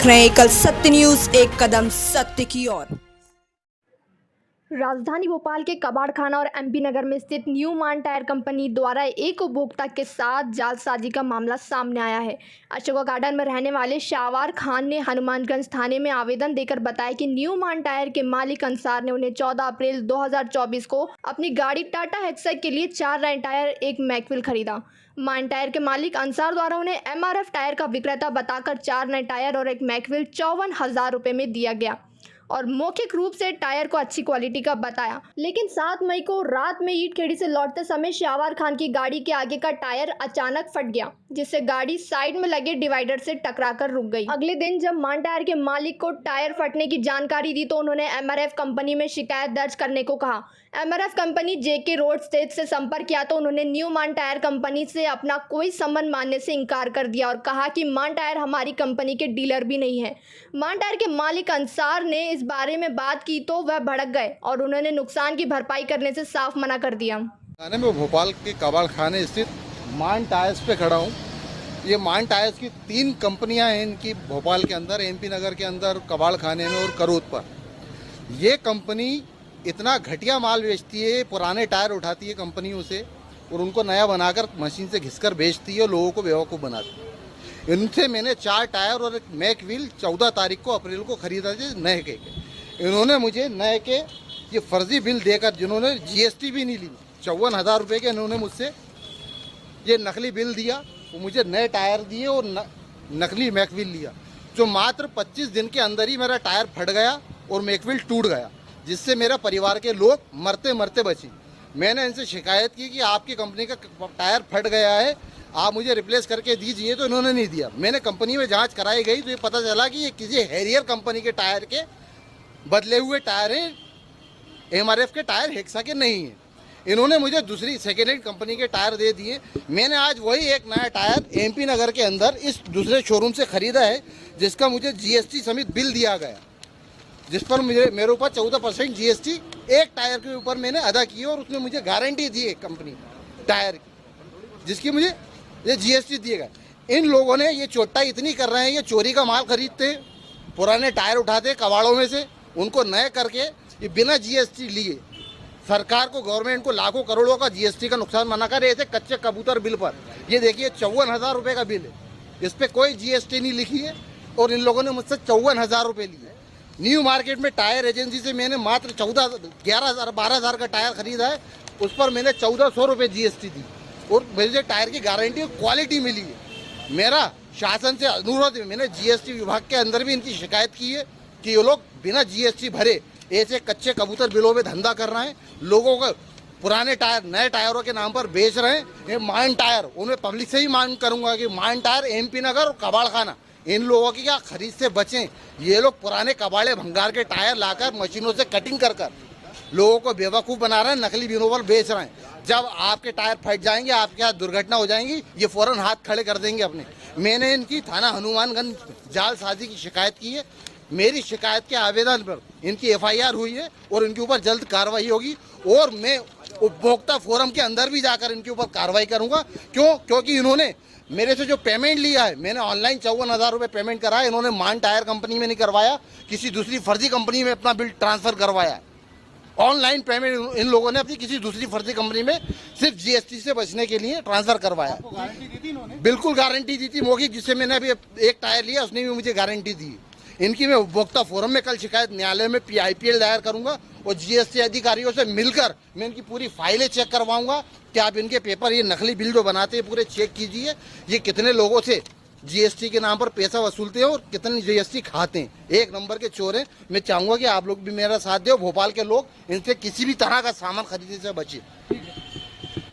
देख रहे हैं कल सत्य न्यूज, एक कदम सत्य की ओर। राजधानी भोपाल के कबाड़खाना और एमपी नगर में स्थित न्यू मान टायर कंपनी द्वारा एक उपभोक्ता के साथ जालसाजी का मामला सामने आया है। अशोका गार्डन में रहने वाले शाहवार खान ने हनुमानगंज थाने में आवेदन देकर बताया कि न्यू मान टायर के मालिक अंसार ने उन्हें 14 अप्रैल 2024 को अपनी गाड़ी टाटा हेक्सा के लिए 4 नए टायर एक मैकविल खरीदा। मान टायर के मालिक अंसार द्वारा उन्हें MRF टायर का विक्रेता बताकर 4 नए टायर और एक मैकविल 54,000 रुपये में दिया गया और मौखिक रूप से टायर को अच्छी क्वालिटी का बताया। लेकिन 7 मई को रात में ईट खेड़ी से लौटते समय शाहवार खान की गाड़ी के आगे का टायर अचानक फट गया, जिससे गाड़ी साइड में लगे डिवाइडर से टकराकर रुक गई। अगले दिन जब मान टायर के मालिक को टायर फटने की जानकारी दी तो उन्होंने MRF कंपनी में शिकायत दर्ज करने को कहा। MRF company JK road state से संपर्क किया तो उन्होंने न्यू मान टायर कंपनी से अपना कोई संबंध मानने से इनकार कर दिया और कहा कि मान टायर हमारी कंपनी के डीलर भी नहीं है। मान टायर के मालिक अंसार ने इस बारे में बात की तो वह भड़क गए और उन्होंने नुकसान की भरपाई करने से साफ मना कर दिया। मैं भोपाल के कबाड़खाने स्थित मान टायर्स पे खड़ा हूँ। ये मान टायर्स की 3 कंपनियां हैं इनकी भोपाल के अंदर, MP नगर के अंदर, कबाड़खाने में और करोत पर। ये कंपनी इतना घटिया माल बेचती है, पुराने टायर उठाती है कंपनियों से और उनको नया बनाकर मशीन से घिसकर बेचती है और लोगों को बेवकूफ़ बनाती है। इनसे मैंने 4 टायर और एक मैक व्हील 14 तारीख को अप्रैल को खरीदा थे नए के। इन्होंने मुझे नए के ये फर्जी बिल देकर, जिन्होंने GST भी नहीं ली, 54,000 रुपये के इन्होंने मुझसे ये नकली बिल दिया। वो मुझे नए टायर दिए और नकली मैक व्हील लिया, जो मात्र 25 दिन के अंदर ही मेरा टायर फट गया और मैक व्हील टूट गया, जिससे मेरा परिवार के लोग मरते मरते बचे। मैंने इनसे शिकायत की कि आपकी कंपनी का टायर फट गया है, आप मुझे रिप्लेस करके दीजिए, तो इन्होंने नहीं दिया। मैंने कंपनी में जांच कराई गई तो ये पता चला कि ये किसी हैरियर कंपनी के टायर के बदले हुए टायर हैं, MRF के टायर हेक्सा के नहीं हैं। इन्होंने मुझे दूसरी सेकेंड हैंड कंपनी के टायर दे दिए। मैंने आज वही एक नया टायर MP नगर के अंदर इस दूसरे शोरूम से ख़रीदा है, जिसका मुझे GST समेत बिल दिया गया, जिस पर मेरे ऊपर 14% GST एक टायर के ऊपर मैंने अदा की और उसने मुझे गारंटी दी है कंपनी टायर की, जिसकी मुझे ये GST दिए गए। इन लोगों ने ये चोट्टा इतनी कर रहे हैं, ये चोरी का माल खरीदते हैं, पुराने टायर उठाते कबाड़ों में से, उनको नए करके ये बिना GST लिए सरकार को, गवर्नमेंट को लाखों करोड़ों का GST का नुकसान मना कर रहे थे कच्चे कबूतर बिल पर। ये देखिए 54,000 रुपये का बिल है, इस पर कोई GST नहीं लिखी है और इन लोगों ने मुझसे 54,000 रुपये लिए। न्यू मार्केट में टायर एजेंसी से मैंने मात्र 12,000 का टायर खरीदा है, उस पर मैंने 1,400 रुपये GST दी और मुझे टायर की गारंटी और क्वालिटी मिली है। मेरा शासन से अनुरोध है, मैंने GST विभाग के अंदर भी इनकी शिकायत की है कि ये लोग बिना GST भरे ऐसे कच्चे कबूतर बिलों में धंधा कर रहे हैं, लोगों को पुराने टायर नए टायरों के नाम पर बेच रहे हैं। ये मान टायर, उन्हें पब्लिक से ही मांग करूंगा कि मान टायर MP नगर और कबाड़खाना, इन लोगों की क्या खरीद से बचें। ये लोग पुराने कबाड़े भंगार के टायर लाकर मशीनों से कटिंग कर लोगों को बेवकूफ़ बना रहे हैं, नकली बिलों पर बेच रहे हैं। जब आपके टायर फट जाएंगे, आपके यहाँ दुर्घटना हो जाएंगी, ये फ़ौरन हाथ खड़े कर देंगे अपने। मैंने इनकी थाना हनुमानगंज जालसाजी की शिकायत की है। मेरी शिकायत के आवेदन पर इनकी FIR हुई है और इनके ऊपर जल्द कार्रवाई होगी और मैं उपभोक्ता फोरम के अंदर भी जाकर इनके ऊपर कार्रवाई करूंगा। क्योंकि इन्होंने मेरे से जो पेमेंट लिया है, मैंने ऑनलाइन 54,000 रुपये पेमेंट करा है, इन्होंने मान टायर कंपनी में नहीं करवाया, किसी दूसरी फर्जी कंपनी में अपना बिल ट्रांसफ़र करवाया है। ऑनलाइन पेमेंट इन लोगों ने अपनी किसी दूसरी फर्जी कंपनी में सिर्फ GST से बचने के लिए ट्रांसफ़र करवाया। गारंटी दी थी इन्होंने? बिल्कुल गारंटी दी थी मौखिक, जिससे मैंने अभी एक टायर लिया, उसने भी मुझे गारंटी दी। इनकी मैं उपभोक्ता फोरम में कल शिकायत न्यायालय में IPL दायर करूंगा और GST अधिकारियों से मिलकर मैं इनकी पूरी फाइलें चेक करवाऊंगा कि आप इनके पेपर, ये नकली बिल जो बनाते हैं पूरे चेक कीजिए, ये कितने लोगों से GST के नाम पर पैसा वसूलते हैं और कितनी GST खाते हैं। एक नंबर के चोर हैं। मैं चाहूँगा कि आप लोग भी मेरा साथ दें, भोपाल के लोग इनसे किसी भी तरह का सामान खरीदने से बचे।